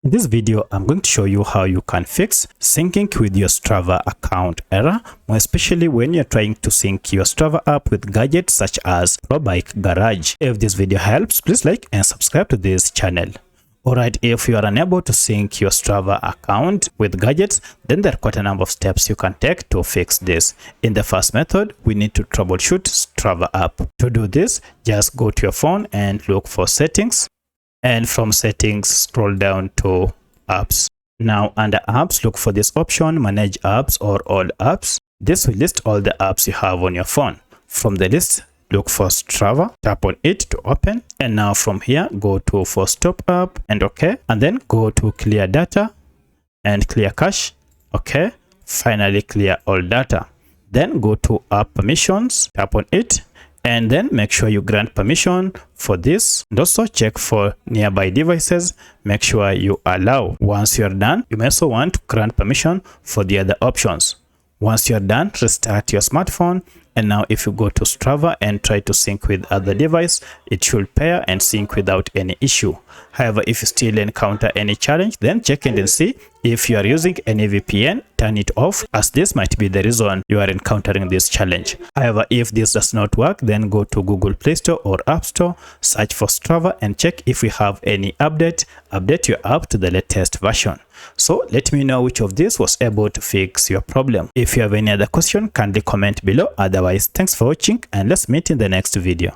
In this video, I'm going to show you how you can fix syncing with your Strava account error, more especially when you're trying to sync your Strava app with gadgets such as Pro Bike Garage. If this video helps, please like and subscribe to this channel. Alright, if you are unable to sync your Strava account with gadgets, then there are quite a number of steps you can take to fix this. In the first method, we need to troubleshoot Strava app. To do this, just go to your phone and look for settings. And from settings, scroll down to apps. Now under apps, look for this option, manage apps or all apps. This will list all the apps you have on your phone. From the list, look for Strava, tap on it to open. And now from here, go to for stop app and okay. And then go to clear data and clear cache. Okay. Finally clear all data. Then go to app permissions, tap on it. And then make sure you grant permission for this, and also check for nearby devices. Make sure you allow. Once you're done, you may also want to grant permission for the other options. Once you're done, restart your smartphone. And now if you go to Strava and try to sync with other device, it should pair and sync without any issue. However, if you still encounter any challenge, then check in and see if you are using any VPN, turn it off, as this might be the reason you are encountering this challenge. However, if this does not work, then go to Google Play Store or App Store, search for Strava and check if we have any update your app to the latest version. So let me know which of these was able to fix your problem. If you have any other question, kindly comment below. Otherwise, thanks for watching and let's meet in the next video.